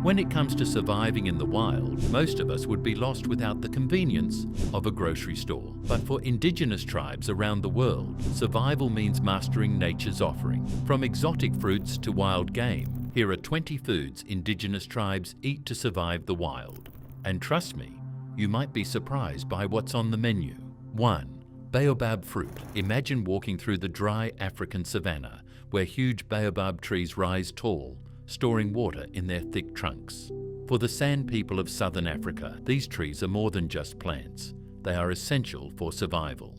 When it comes to surviving in the wild, most of us would be lost without the convenience of a grocery store. But for indigenous tribes around the world, survival means mastering nature's offering. From exotic fruits to wild game, here are 20 foods indigenous tribes eat to survive the wild. And trust me, you might be surprised by what's on the menu. 1. Baobab fruit. Imagine walking through the dry African savanna, where huge baobab trees rise tall, storing water in their thick trunks. For the San people of southern Africa, these trees are more than just plants. They are essential for survival.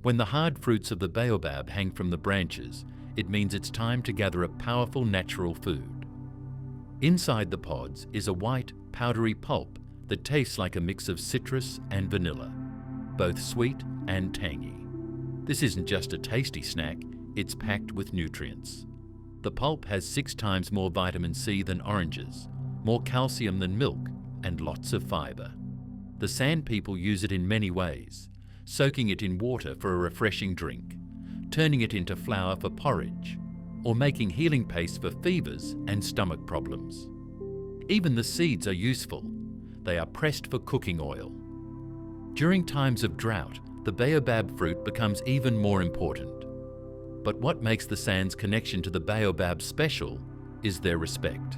When the hard fruits of the baobab hang from the branches, it means it's time to gather a powerful natural food. Inside the pods is a white, powdery pulp that tastes like a mix of citrus and vanilla, both sweet and tangy. This isn't just a tasty snack, it's packed with nutrients. The pulp has 6 times more vitamin C than oranges, more calcium than milk, and lots of fiber. The San people use it in many ways, soaking it in water for a refreshing drink, turning it into flour for porridge, or making healing paste for fevers and stomach problems. Even the seeds are useful. They are pressed for cooking oil. During times of drought, the baobab fruit becomes even more important. But what makes the San's connection to the baobab special is their respect.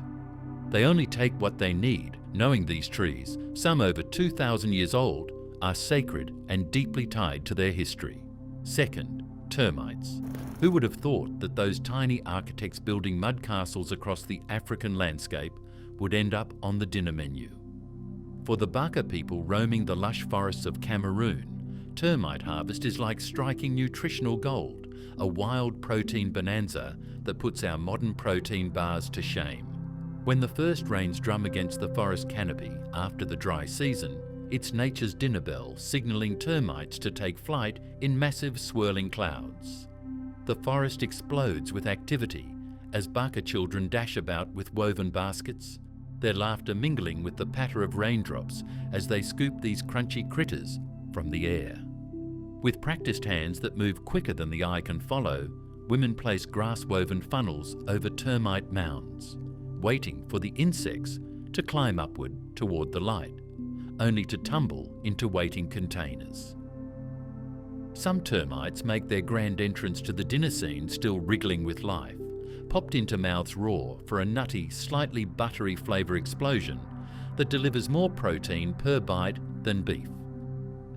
They only take what they need, knowing these trees, some over 2,000 years old, are sacred and deeply tied to their history. Second, termites. Who would have thought that those tiny architects building mud castles across the African landscape would end up on the dinner menu? For the Baka people roaming the lush forests of Cameroon, termite harvest is like striking nutritional gold, a wild protein bonanza that puts our modern protein bars to shame. When the first rains drum against the forest canopy after the dry season, it's nature's dinner bell signalling termites to take flight in massive swirling clouds. The forest explodes with activity as Baka children dash about with woven baskets, their laughter mingling with the patter of raindrops as they scoop these crunchy critters from the air. With practiced hands that move quicker than the eye can follow, women place grass-woven funnels over termite mounds, waiting for the insects to climb upward toward the light, only to tumble into waiting containers. Some termites make their grand entrance to the dinner scene still wriggling with life, popped into mouths raw for a nutty, slightly buttery flavour explosion that delivers more protein per bite than beef.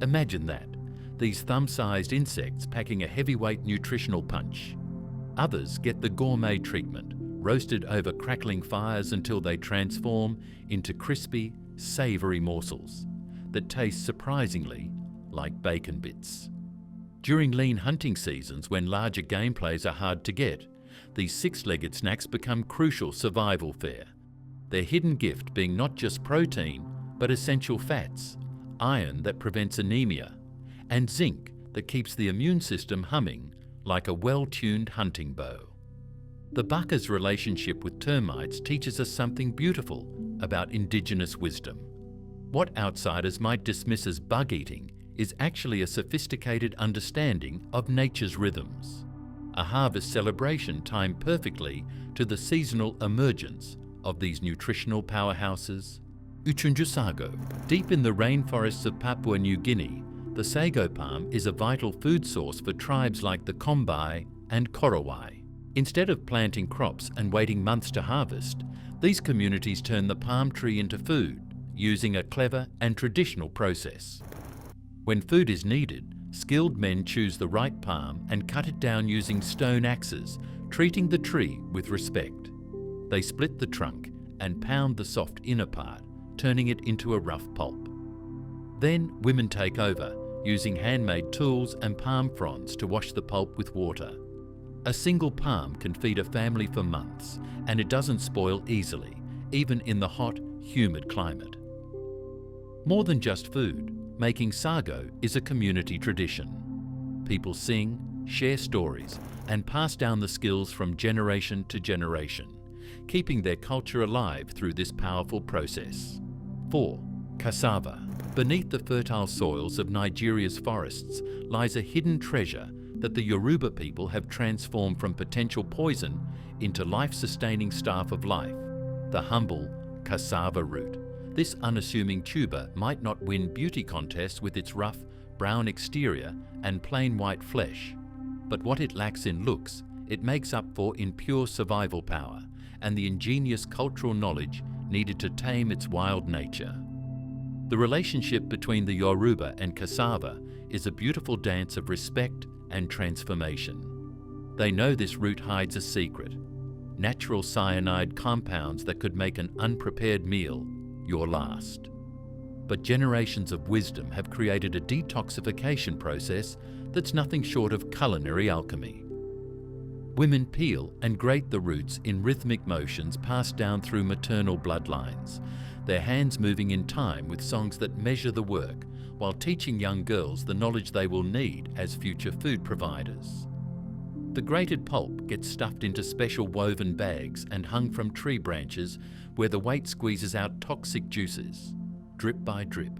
Imagine that. These thumb-sized insects packing a heavyweight nutritional punch. Others get the gourmet treatment, roasted over crackling fires until they transform into crispy, savoury morsels that taste surprisingly like bacon bits. During lean hunting seasons, when larger game plays are hard to get, these 6-legged snacks become crucial survival fare. Their hidden gift being not just protein, but essential fats, iron that prevents anemia, and zinc that keeps the immune system humming like a well-tuned hunting bow. The Baka's relationship with termites teaches us something beautiful about indigenous wisdom. What outsiders might dismiss as bug-eating is actually a sophisticated understanding of nature's rhythms. A harvest celebration timed perfectly to the seasonal emergence of these nutritional powerhouses. Uchunju sago. Deep in the rainforests of Papua New Guinea, the sago palm is a vital food source for tribes like the Kombai and Korowai. Instead of planting crops and waiting months to harvest, these communities turn the palm tree into food, using a clever and traditional process. When food is needed, skilled men choose the right palm and cut it down using stone axes, treating the tree with respect. They split the trunk and pound the soft inner part, turning it into a rough pulp. Then women take over, using handmade tools and palm fronds to wash the pulp with water. A single palm can feed a family for months, and it doesn't spoil easily, even in the hot, humid climate. More than just food, making sago is a community tradition. People sing, share stories, and pass down the skills from generation to generation, keeping their culture alive through this powerful process. 4. Cassava. Beneath the fertile soils of Nigeria's forests lies a hidden treasure that the Yoruba people have transformed from potential poison into life-sustaining staff of life, the humble cassava root. This unassuming tuber might not win beauty contests with its rough, brown exterior and plain white flesh, but what it lacks in looks, it makes up for in pure survival power and the ingenious cultural knowledge needed to tame its wild nature. The relationship between the Yoruba and cassava is a beautiful dance of respect and transformation. They know this root hides a secret, natural cyanide compounds that could make an unprepared meal your last. But generations of wisdom have created a detoxification process that's nothing short of culinary alchemy. Women peel and grate the roots in rhythmic motions passed down through maternal bloodlines, their hands moving in time with songs that measure the work, while teaching young girls the knowledge they will need as future food providers. The grated pulp gets stuffed into special woven bags and hung from tree branches where the weight squeezes out toxic juices. Drip by drip,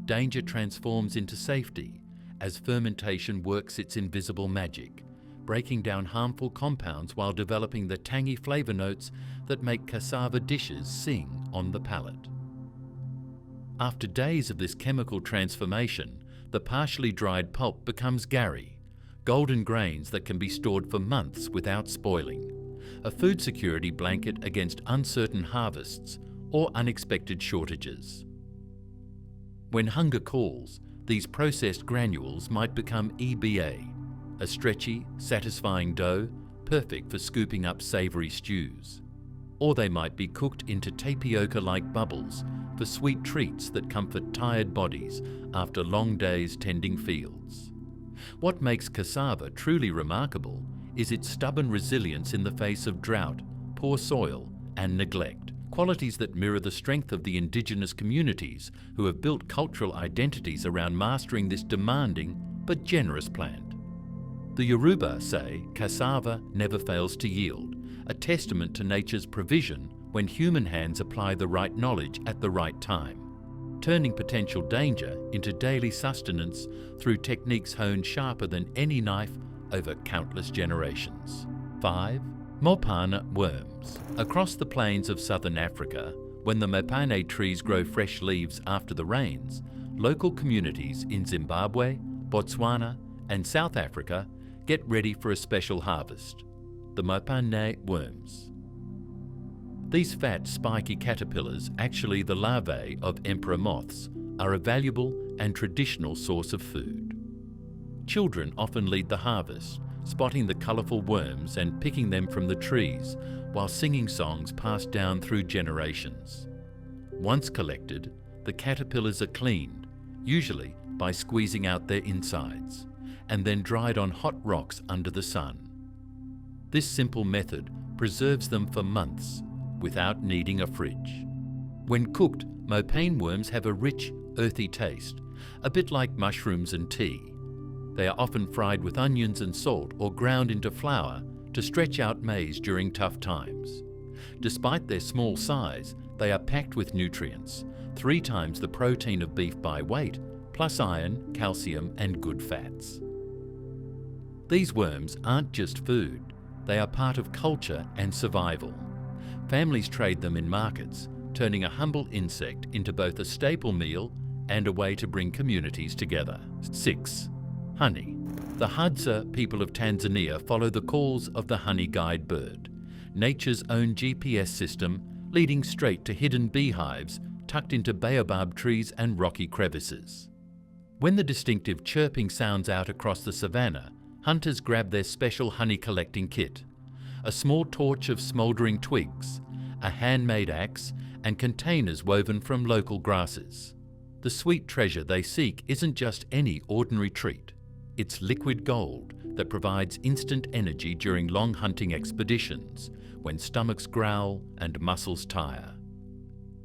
danger transforms into safety as fermentation works its invisible magic, breaking down harmful compounds while developing the tangy flavor notes that make cassava dishes sing on the palate. After days of this chemical transformation, the partially dried pulp becomes gari, golden grains that can be stored for months without spoiling, a food security blanket against uncertain harvests or unexpected shortages. When hunger calls, these processed granules might become EBA, a stretchy, satisfying dough perfect for scooping up savory stews. Or they might be cooked into tapioca-like bubbles for sweet treats that comfort tired bodies after long days tending fields. What makes cassava truly remarkable is its stubborn resilience in the face of drought, poor soil, and neglect, qualities that mirror the strength of the indigenous communities who have built cultural identities around mastering this demanding but generous plant. The Yoruba say cassava never fails to yield, a testament to nature's provision when human hands apply the right knowledge at the right time, turning potential danger into daily sustenance through techniques honed sharper than any knife over countless generations. 5. Mopane worms. Across the plains of southern Africa, when the mopane trees grow fresh leaves after the rains, local communities in Zimbabwe, Botswana, and South Africa get ready for a special harvest, the mopane worms. These fat, spiky caterpillars, actually the larvae of emperor moths, are a valuable and traditional source of food. Children often lead the harvest, spotting the colourful worms and picking them from the trees, while singing songs passed down through generations. Once collected, the caterpillars are cleaned, usually by squeezing out their insides, and then dried on hot rocks under the sun. This simple method preserves them for months without needing a fridge. When cooked, mopane worms have a rich, earthy taste, a bit like mushrooms and tea. They are often fried with onions and salt or ground into flour to stretch out maize during tough times. Despite their small size, they are packed with nutrients, 3 times the protein of beef by weight, plus iron, calcium, and good fats. These worms aren't just food, they are part of culture and survival. Families trade them in markets, turning a humble insect into both a staple meal and a way to bring communities together. 6. Honey. The Hadza people of Tanzania follow the calls of the honey guide bird, nature's own GPS system leading straight to hidden beehives tucked into baobab trees and rocky crevices. When the distinctive chirping sounds out across the savannah, hunters grab their special honey collecting kit, a small torch of smouldering twigs, a handmade axe, and containers woven from local grasses. The sweet treasure they seek isn't just any ordinary treat. It's liquid gold that provides instant energy during long hunting expeditions when stomachs growl and muscles tire.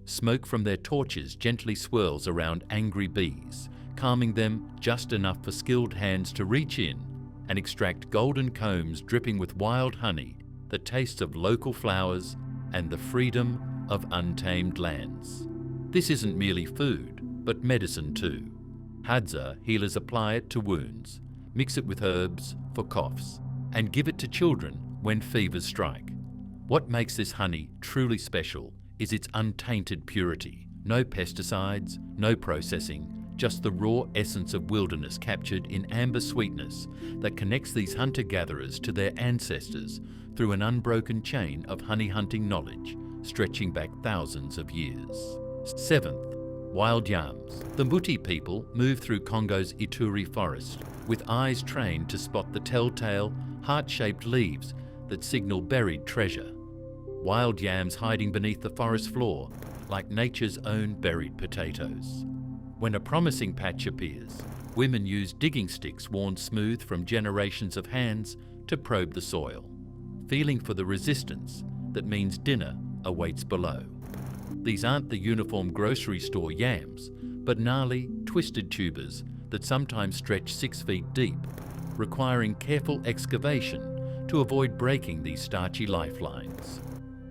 Smoke from their torches gently swirls around angry bees, calming them just enough for skilled hands to reach in and extract golden combs dripping with wild honey that tastes of local flowers and the freedom of untamed lands. This isn't merely food, but medicine too. Hadza healers apply it to wounds, mix it with herbs for coughs, and give it to children when fevers strike. What makes this honey truly special is its untainted purity. No pesticides, no processing, just the raw essence of wilderness captured in amber sweetness that connects these hunter-gatherers to their ancestors through an unbroken chain of honey hunting knowledge stretching back thousands of years. 7th, wild yams. The Mbuti people move through Congo's Ituri forest with eyes trained to spot the telltale, heart-shaped leaves that signal buried treasure. Wild yams hiding beneath the forest floor like nature's own buried potatoes. When a promising patch appears, women use digging sticks worn smooth from generations of hands to probe the soil, feeling for the resistance that means dinner awaits below. These aren't the uniform grocery store yams, but gnarly, twisted tubers that sometimes stretch 6 feet deep, requiring careful excavation to avoid breaking these starchy lifelines.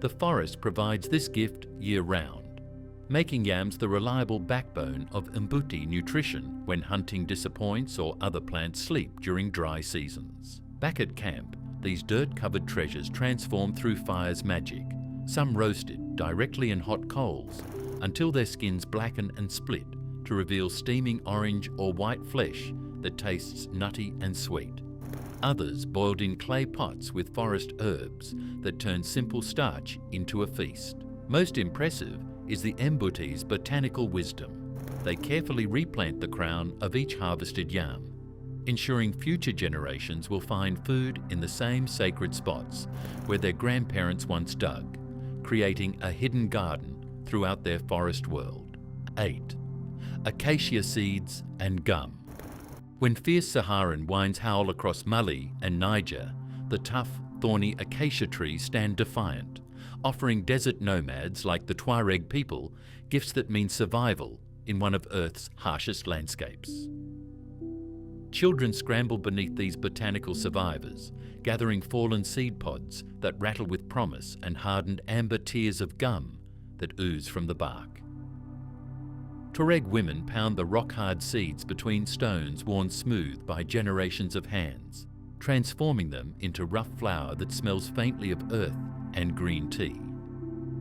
The forest provides this gift year-round, making yams the reliable backbone of Mbuti nutrition when hunting disappoints or other plants sleep during dry seasons. Back at camp, these dirt-covered treasures transform through fire's magic, some roasted directly in hot coals until their skins blacken and split to reveal steaming orange or white flesh that tastes nutty and sweet. Others boiled in clay pots with forest herbs that turn simple starch into a feast. Most impressive is the Mbuti's botanical wisdom. They carefully replant the crown of each harvested yam, ensuring future generations will find food in the same sacred spots where their grandparents once dug, creating a hidden garden throughout their forest world. 8. Acacia seeds and gum. When fierce Saharan winds howl across Mali and Niger, the tough, thorny acacia trees stand defiant, offering desert nomads like the Tuareg people gifts that mean survival in one of Earth's harshest landscapes. Children scramble beneath these botanical survivors, gathering fallen seed pods that rattle with promise and hardened amber tears of gum that ooze from the bark. Tuareg women pound the rock-hard seeds between stones worn smooth by generations of hands, transforming them into rough flour that smells faintly of earth and green tea.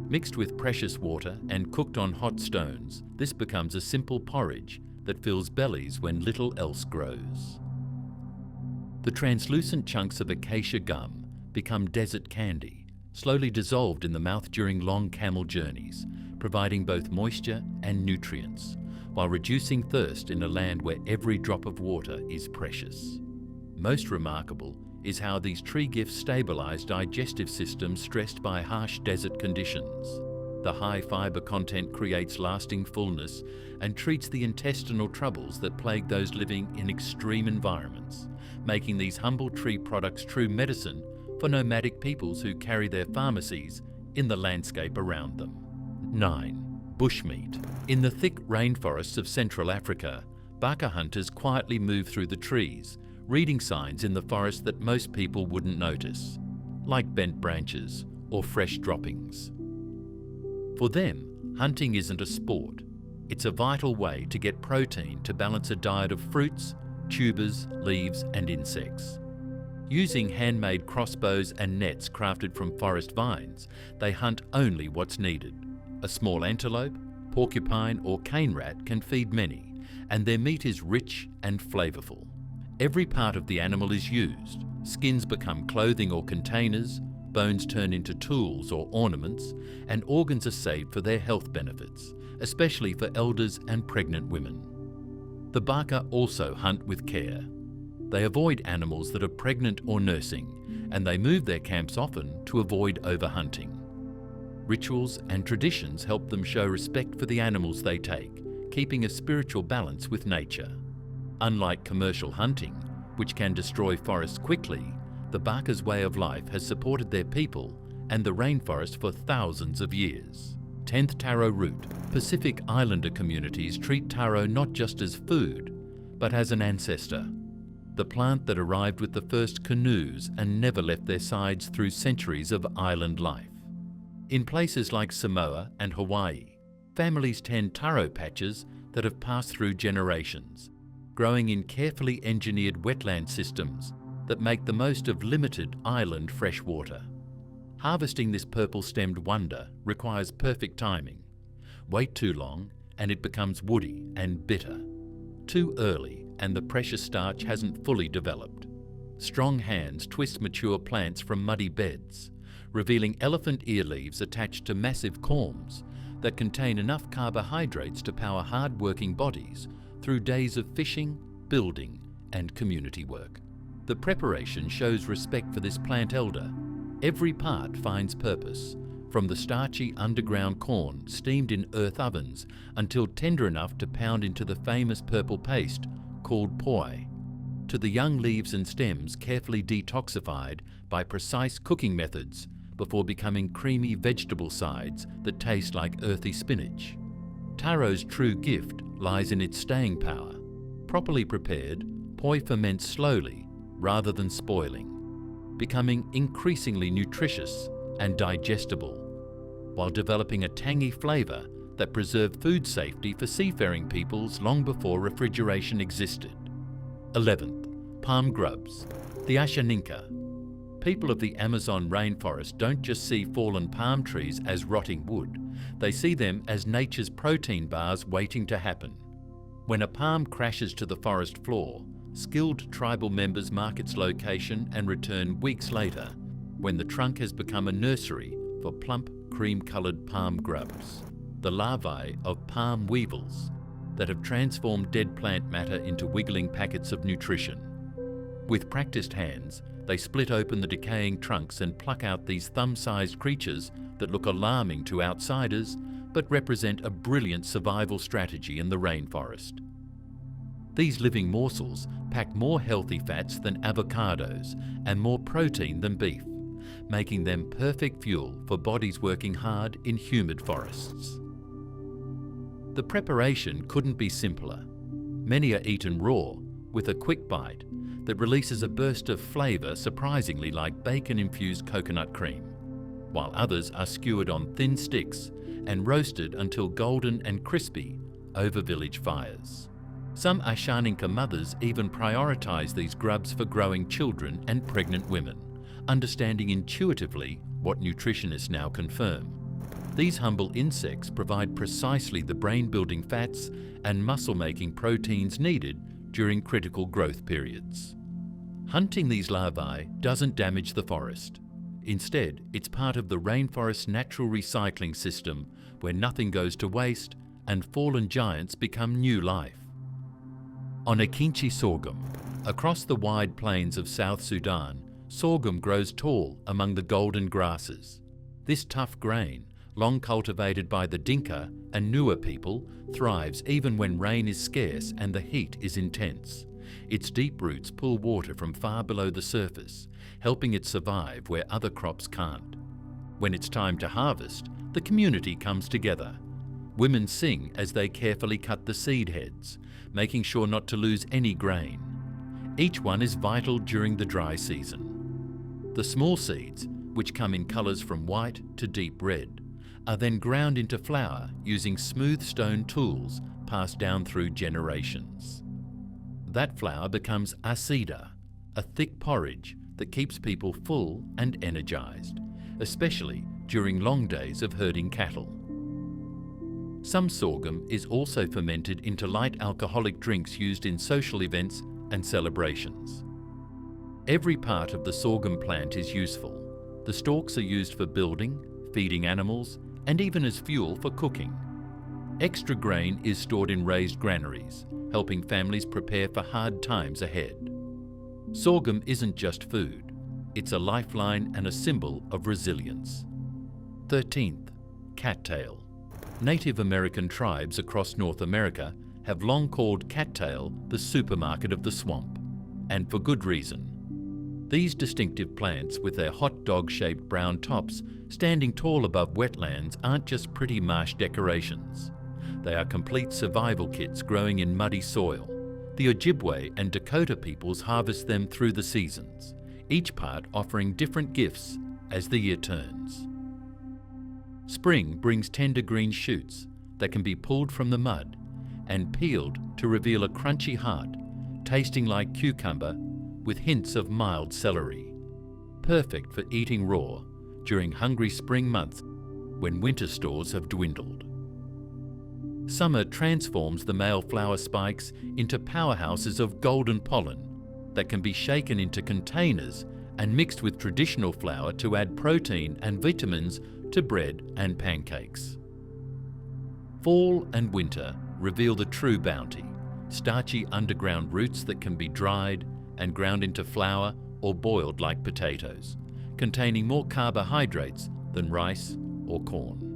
Mixed with precious water and cooked on hot stones, this becomes a simple porridge that fills bellies when little else grows. The translucent chunks of acacia gum become desert candy, slowly dissolved in the mouth during long camel journeys, providing both moisture and nutrients, while reducing thirst in a land where every drop of water is precious. Most remarkable is how these tree gifts stabilize digestive systems stressed by harsh desert conditions. The high fiber content creates lasting fullness and treats the intestinal troubles that plague those living in extreme environments, making these humble tree products true medicine for nomadic peoples who carry their pharmacies in the landscape around them. 9. Bushmeat. In the thick rainforests of Central Africa, baka hunters quietly move through the trees, reading signs in the forest that most people wouldn't notice, like bent branches or fresh droppings. For them, hunting isn't a sport. It's a vital way to get protein to balance a diet of fruits, tubers, leaves, and insects. Using handmade crossbows and nets crafted from forest vines, they hunt only what's needed. A small antelope, porcupine, or cane rat can feed many, and their meat is rich and flavorful. Every part of the animal is used. Skins become clothing or containers, bones turn into tools or ornaments, and organs are saved for their health benefits, especially for elders and pregnant women. The baka also hunt with care. They avoid animals that are pregnant or nursing, and they move their camps often to avoid overhunting. Rituals and traditions help them show respect for the animals they take, keeping a spiritual balance with nature. Unlike commercial hunting, which can destroy forests quickly, the baka's way of life has supported their people and the rainforest for thousands of years. 10th taro root. Pacific Islander communities treat taro not just as food, but as an ancestor. The plant that arrived with the first canoes and never left their sides through centuries of island life. In places like Samoa and Hawaii, families tend taro patches that have passed through generations, growing in carefully engineered wetland systems that make the most of limited island fresh water. Harvesting this purple-stemmed wonder requires perfect timing. Wait too long and it becomes woody and bitter. Too early and the precious starch hasn't fully developed. Strong hands twist mature plants from muddy beds, revealing elephant ear leaves attached to massive corms that contain enough carbohydrates to power hard-working bodies through days of fishing, building, and community work. The preparation shows respect for this plant elder. Every part finds purpose, from the starchy underground corn steamed in earth ovens until tender enough to pound into the famous purple paste called poi, to the young leaves and stems carefully detoxified by precise cooking methods before becoming creamy vegetable sides that taste like earthy spinach. Taro's true gift lies in its staying power. Properly prepared, poi ferments slowly rather than spoiling, becoming increasingly nutritious and digestible, while developing a tangy flavour that preserved food safety for seafaring peoples long before refrigeration existed. 11th, palm grubs, the Ashaninka. People of the Amazon rainforest don't just see fallen palm trees as rotting wood, they see them as nature's protein bars waiting to happen. When a palm crashes to the forest floor, skilled tribal members mark its location and return weeks later, when the trunk has become a nursery for plump, cream-coloured palm grubs, the larvae of palm weevils that have transformed dead plant matter into wiggling packets of nutrition. With practiced hands, they split open the decaying trunks and pluck out these thumb-sized creatures that look alarming to outsiders but represent a brilliant survival strategy in the rainforest. These living morsels pack more healthy fats than avocados and more protein than beef, making them perfect fuel for bodies working hard in humid forests. The preparation couldn't be simpler. Many are eaten raw, with a quick bite that releases a burst of flavour surprisingly like bacon-infused coconut cream, while others are skewered on thin sticks and roasted until golden and crispy over village fires. Some Ashaninka mothers even prioritise these grubs for growing children and pregnant women, understanding intuitively what nutritionists now confirm. These humble insects provide precisely the brain-building fats and muscle-making proteins needed during critical growth periods. Hunting these larvae doesn't damage the forest. Instead, it's part of the rainforest's natural recycling system where nothing goes to waste and fallen giants become new life. On Akinchi sorghum, across the wide plains of South Sudan, sorghum grows tall among the golden grasses. This tough grain, long cultivated by the Dinka and Nuer people, thrives even when rain is scarce and the heat is intense. Its deep roots pull water from far below the surface, helping it survive where other crops can't. When it's time to harvest, the community comes together. Women sing as they carefully cut the seed heads, making sure not to lose any grain. Each one is vital during the dry season. The small seeds, which come in colours from white to deep red, are then ground into flour using smooth stone tools passed down through generations. That flour becomes asida, a thick porridge that keeps people full and energized, especially during long days of herding cattle. Some sorghum is also fermented into light alcoholic drinks used in social events and celebrations. Every part of the sorghum plant is useful. The stalks are used for building, feeding animals, and even as fuel for cooking. Extra grain is stored in raised granaries, helping families prepare for hard times ahead. Sorghum isn't just food, it's a lifeline and a symbol of resilience. 13th, cattail. Native American tribes across North America have long called cattail the supermarket of the swamp, and for good reason. These distinctive plants, with their hot dog-shaped brown tops standing tall above wetlands, aren't just pretty marsh decorations. They are complete survival kits growing in muddy soil. The Ojibwe and Dakota peoples harvest them through the seasons, each part offering different gifts as the year turns. Spring brings tender green shoots that can be pulled from the mud and peeled to reveal a crunchy heart, tasting like cucumber with hints of mild celery. Perfect for eating raw, during hungry spring months when winter stores have dwindled. Summer transforms the male flower spikes into powerhouses of golden pollen that can be shaken into containers and mixed with traditional flour to add protein and vitamins to bread and pancakes. Fall and winter reveal the true bounty, starchy underground roots that can be dried and ground into flour or boiled like potatoes, containing more carbohydrates than rice or corn.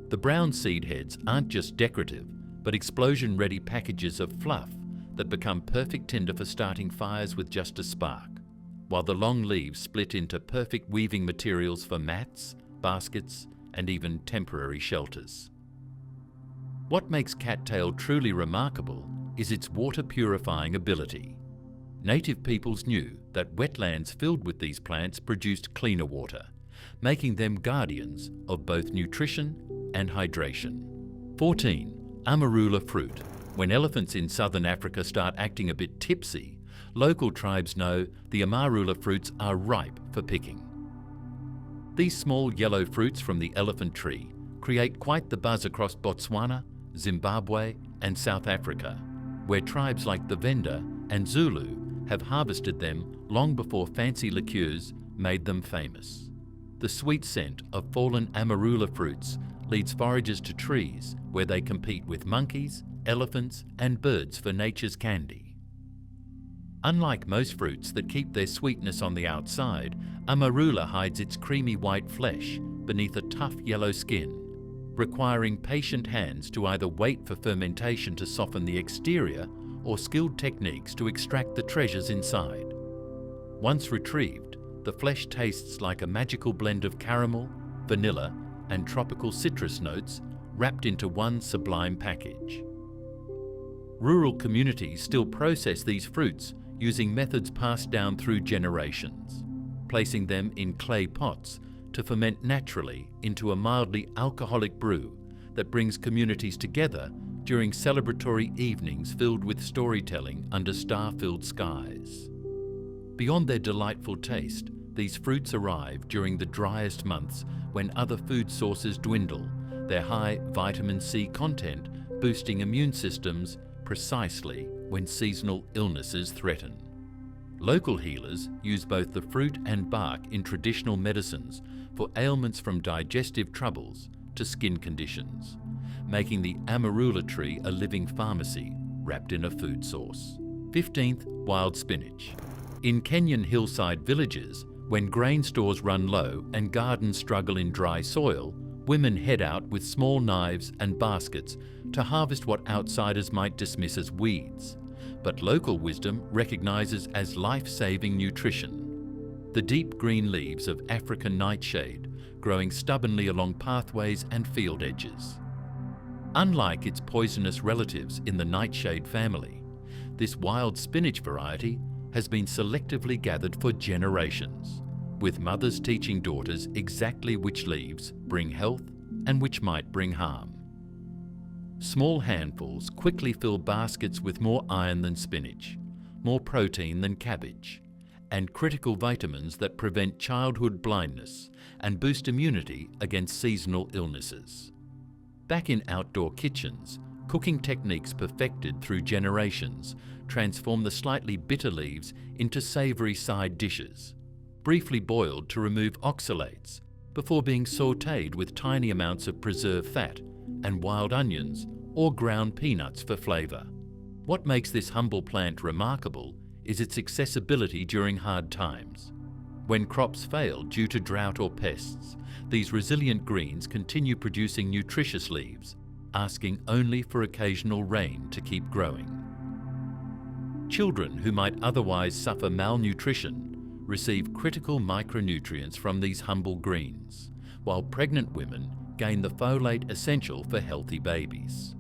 The brown seed heads aren't just decorative, but explosion-ready packages of fluff that become perfect tinder for starting fires with just a spark, while the long leaves split into perfect weaving materials for mats, baskets, and even temporary shelters. What makes cattail truly remarkable is its water-purifying ability. Native peoples knew that wetlands filled with these plants produced cleaner water, making them guardians of both nutrition and hydration. 14. Amarula fruit. When elephants in southern Africa start acting a bit tipsy, local tribes know the amarula fruits are ripe for picking. These small yellow fruits from the elephant tree create quite the buzz across Botswana, Zimbabwe, and South Africa, where tribes like the Venda and Zulu have harvested them long before fancy liqueurs made them famous. The sweet scent of fallen amarula fruits leads foragers to trees where they compete with monkeys, elephants, and birds for nature's candy. Unlike most fruits that keep their sweetness on the outside, amarula hides its creamy white flesh beneath a tough yellow skin, requiring patient hands to either wait for fermentation to soften the exterior or skilled techniques to extract the treasures inside. Once retrieved, the flesh tastes like a magical blend of caramel, vanilla, and tropical citrus notes wrapped into one sublime package. Rural communities still process these fruits using methods passed down through generations, placing them in clay pots to ferment naturally into a mildly alcoholic brew that brings communities together during celebratory evenings filled with storytelling under star-filled skies. Beyond their delightful taste, these fruits arrive during the driest months when other food sources dwindle, their high vitamin C content boosting immune systems precisely when seasonal illnesses threaten. Local healers use both the fruit and bark in traditional medicines for ailments from digestive troubles to skin conditions, making the amarula tree a living pharmacy wrapped in a food source. 15th, wild spinach. In Kenyan hillside villages, when grain stores run low and gardens struggle in dry soil, women head out with small knives and baskets to harvest what outsiders might dismiss as weeds, but local wisdom recognizes as life-saving nutrition. The deep green leaves of African nightshade growing stubbornly along pathways and field edges. Unlike its poisonous relatives in the nightshade family, this wild spinach variety has been selectively gathered for generations, with mothers teaching daughters exactly which leaves bring health and which might bring harm. Small handfuls quickly fill baskets with more iron than spinach, more protein than cabbage, and critical vitamins that prevent childhood blindness and boost immunity against seasonal illnesses. Back in outdoor kitchens, cooking techniques perfected through generations transform the slightly bitter leaves into savory side dishes, briefly boiled to remove oxalates before being sautéed with tiny amounts of preserved fat and wild onions or ground peanuts for flavor. What makes this humble plant remarkable is its accessibility during hard times. When crops fail due to drought or pests, these resilient greens continue producing nutritious leaves, asking only for occasional rain to keep growing. Children who might otherwise suffer malnutrition receive critical micronutrients from these humble greens, while pregnant women gain the folate essential for healthy babies.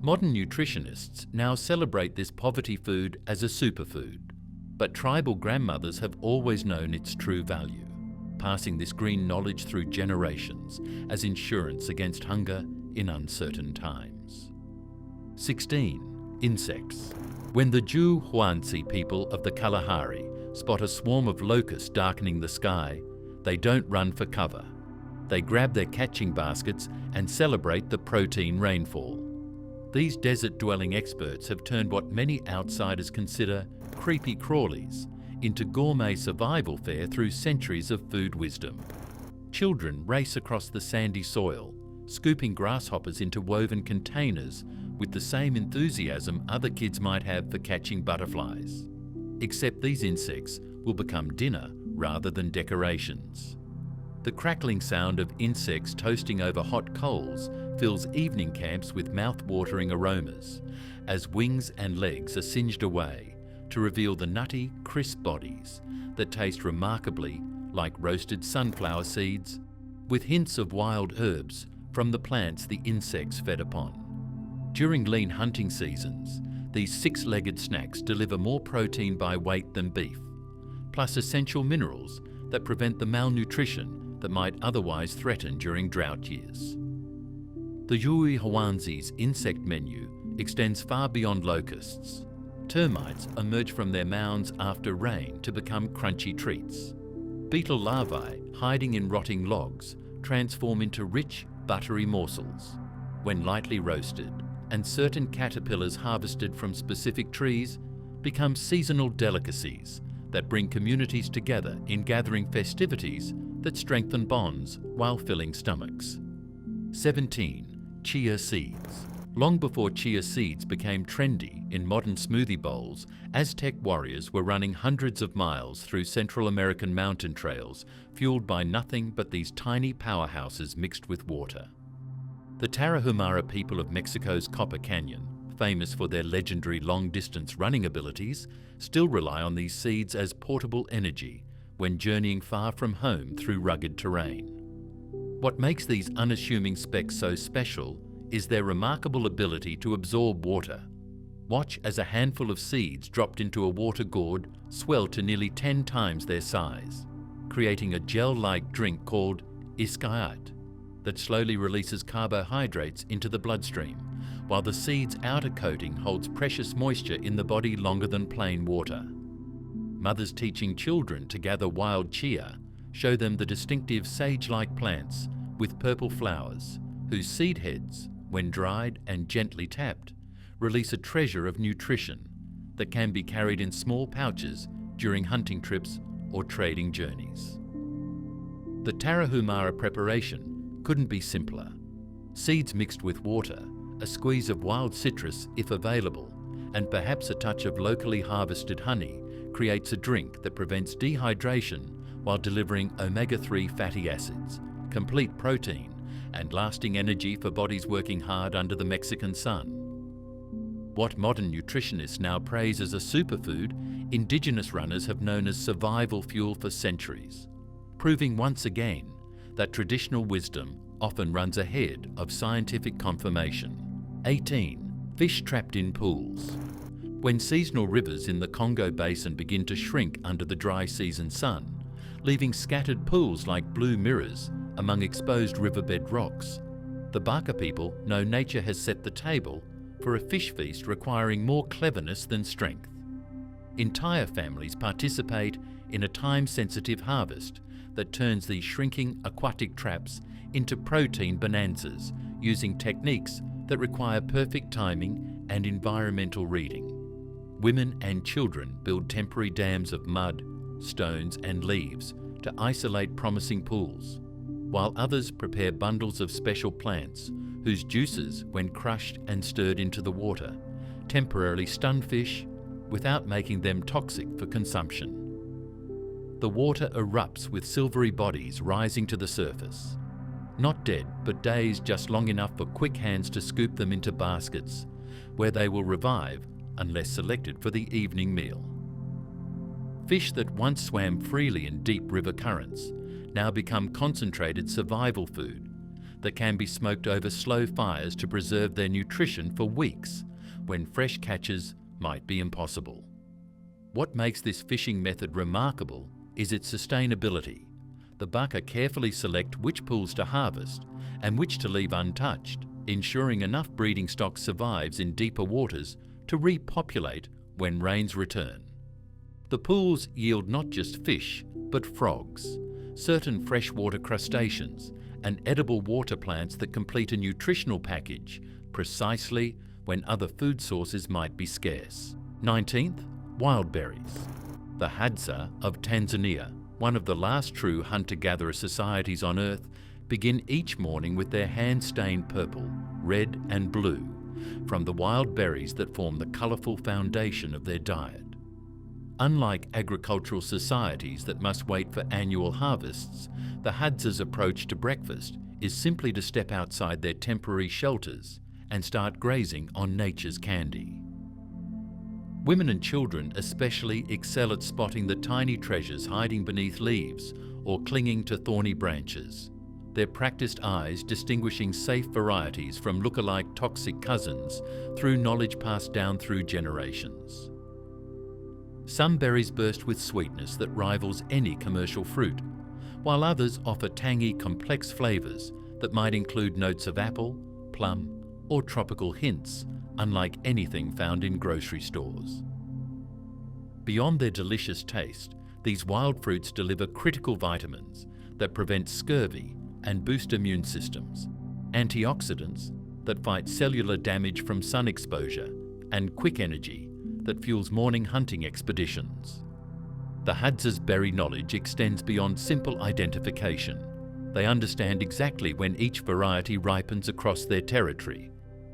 Modern nutritionists now celebrate this poverty food as a superfood, but tribal grandmothers have always known its true value, passing this green knowledge through generations as insurance against hunger in uncertain times. 16. Insects. When the Ju-Hwanzi people of the Kalahari spot a swarm of locusts darkening the sky, They don't run for cover. They grab their catching baskets and celebrate the protein rainfall. These desert-dwelling experts have turned what many outsiders consider creepy crawlies into gourmet survival fare through centuries of food wisdom. Children race across the sandy soil, scooping grasshoppers into woven containers with the same enthusiasm other kids might have for catching butterflies. Except these insects will become dinner rather than decorations. The crackling sound of insects toasting over hot coals fills evening camps with mouth-watering aromas as wings and legs are singed away to reveal the nutty, crisp bodies that taste remarkably like roasted sunflower seeds, with hints of wild herbs from the plants the insects fed upon. During lean hunting seasons, these six-legged snacks deliver more protein by weight than beef, plus essential minerals that prevent the malnutrition that might otherwise threaten during drought years. The Yui Hwanzi's insect menu extends far beyond locusts. Termites emerge from their mounds after rain to become crunchy treats. Beetle larvae hiding in rotting logs transform into rich, buttery morsels when lightly roasted, and certain caterpillars harvested from specific trees become seasonal delicacies that bring communities together in gathering festivities that strengthen bonds while filling stomachs. 17. Chia seeds. Long before chia seeds became trendy in modern smoothie bowls, Aztec warriors were running hundreds of miles through Central American mountain trails, fueled by nothing but these tiny powerhouses mixed with water. The Tarahumara people of Mexico's Copper Canyon, famous for their legendary long-distance running abilities, still rely on these seeds as portable energy when journeying far from home through rugged terrain. What makes these unassuming specks so special is their remarkable ability to absorb water. Watch as a handful of seeds dropped into a water gourd swell to nearly 10 times their size, creating a gel-like drink called iskayat that slowly releases carbohydrates into the bloodstream, while the seed's outer coating holds precious moisture in the body longer than plain water. Mothers teaching children to gather wild chia show them the distinctive sage-like plants with purple flowers, whose seed heads, when dried and gently tapped, release a treasure of nutrition that can be carried in small pouches during hunting trips or trading journeys. The Tarahumara preparation couldn't be simpler. Seeds mixed with water, a squeeze of wild citrus if available, and perhaps a touch of locally harvested honey creates a drink that prevents dehydration while delivering omega-3 fatty acids, complete protein, and lasting energy for bodies working hard under the Mexican sun. What modern nutritionists now praise as a superfood, indigenous runners have known as survival fuel for centuries, proving once again that traditional wisdom often runs ahead of scientific confirmation. 18. Fish trapped in pools. When seasonal rivers in the Congo Basin begin to shrink under the dry season sun, leaving scattered pools like blue mirrors among exposed riverbed rocks, the Baka people know nature has set the table for a fish feast requiring more cleverness than strength. Entire families participate in a time-sensitive harvest that turns these shrinking aquatic traps into protein bonanzas using techniques that require perfect timing and environmental reading. Women and children build temporary dams of mud, stones and leaves to isolate promising pools, while others prepare bundles of special plants whose juices, when crushed and stirred into the water, temporarily stun fish without making them toxic for consumption. The water erupts with silvery bodies rising to the surface. Not dead, but dazed just long enough for quick hands to scoop them into baskets, where they will revive unless selected for the evening meal. Fish that once swam freely in deep river currents now become concentrated survival food that can be smoked over slow fires to preserve their nutrition for weeks when fresh catches might be impossible. What makes this fishing method remarkable is its sustainability. The Baka carefully select which pools to harvest and which to leave untouched, ensuring enough breeding stock survives in deeper waters to repopulate when rains return. The pools yield not just fish, but frogs, certain freshwater crustaceans, and edible water plants that complete a nutritional package precisely when other food sources might be scarce. 19th, wild berries. The Hadza of Tanzania, one of the last true hunter-gatherer societies on Earth, begin each morning with their hand-stained purple, red and blue from the wild berries that form the colourful foundation of their diet. Unlike agricultural societies that must wait for annual harvests, the Hadza's approach to breakfast is simply to step outside their temporary shelters and start grazing on nature's candy. Women and children especially excel at spotting the tiny treasures hiding beneath leaves or clinging to thorny branches, their practiced eyes distinguishing safe varieties from look-alike toxic cousins through knowledge passed down through generations. Some berries burst with sweetness that rivals any commercial fruit, while others offer tangy, complex flavours that might include notes of apple, plum, or tropical hints, unlike anything found in grocery stores. Beyond their delicious taste, these wild fruits deliver critical vitamins that prevent scurvy and boost immune systems, antioxidants that fight cellular damage from sun exposure, and quick energy that fuels morning hunting expeditions. The Hadza's berry knowledge extends beyond simple identification. They understand exactly when each variety ripens across their territory,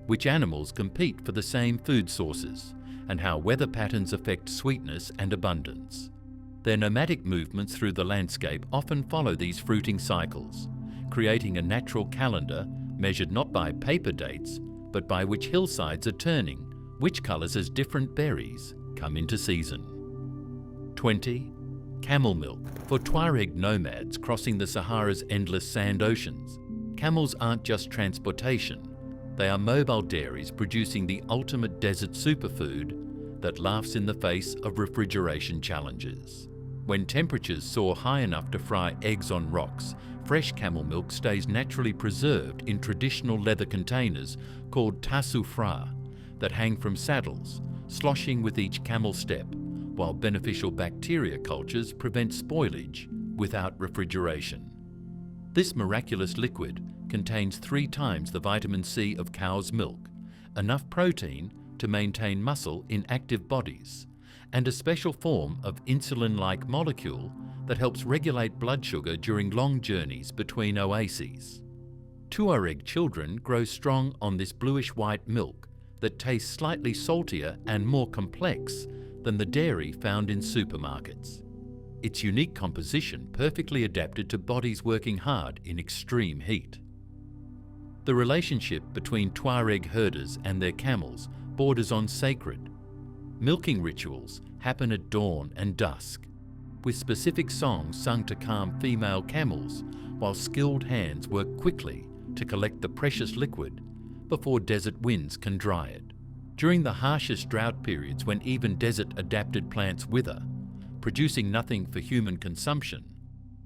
which animals compete for the same food sources, and how weather patterns affect sweetness and abundance. Their nomadic movements through the landscape often follow these fruiting cycles, creating a natural calendar measured not by paper dates, but by which hillsides are turning, which colours as different berries come into season. 20. Camel milk. For Tuareg nomads crossing the Sahara's endless sand oceans, camels aren't just transportation. They are mobile dairies producing the ultimate desert superfood that laughs in the face of refrigeration challenges. When temperatures soar high enough to fry eggs on rocks, fresh camel milk stays naturally preserved in traditional leather containers called tasufra that hang from saddles, sloshing with each camel step, while beneficial bacteria cultures prevent spoilage without refrigeration. This miraculous liquid contains 3 times the vitamin C of cow's milk, enough protein to maintain muscle in active bodies, and a special form of insulin-like molecule that helps regulate blood sugar during long journeys between oases. Tuareg children grow strong on this bluish-white milk that tastes slightly saltier and more complex than the dairy found in supermarkets. Its unique composition perfectly adapted to bodies working hard in extreme heat. The relationship between Tuareg herders and their camels borders on sacred. Milking rituals happen at dawn and dusk, with specific songs sung to calm female camels, while skilled hands work quickly to collect the precious liquid before desert winds can dry it. During the harshest drought periods, when even desert-adapted plants wither, producing nothing for human consumption,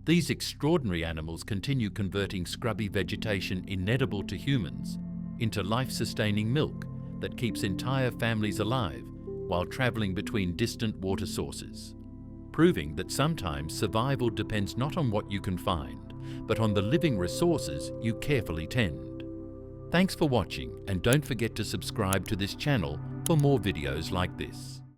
these extraordinary animals continue converting scrubby vegetation inedible to humans into life-sustaining milk that keeps entire families alive while traveling between distant water sources, proving that sometimes survival depends not on what you can find, but on the living resources you carefully tend. Thanks for watching, and don't forget to subscribe to this channel for more videos like this.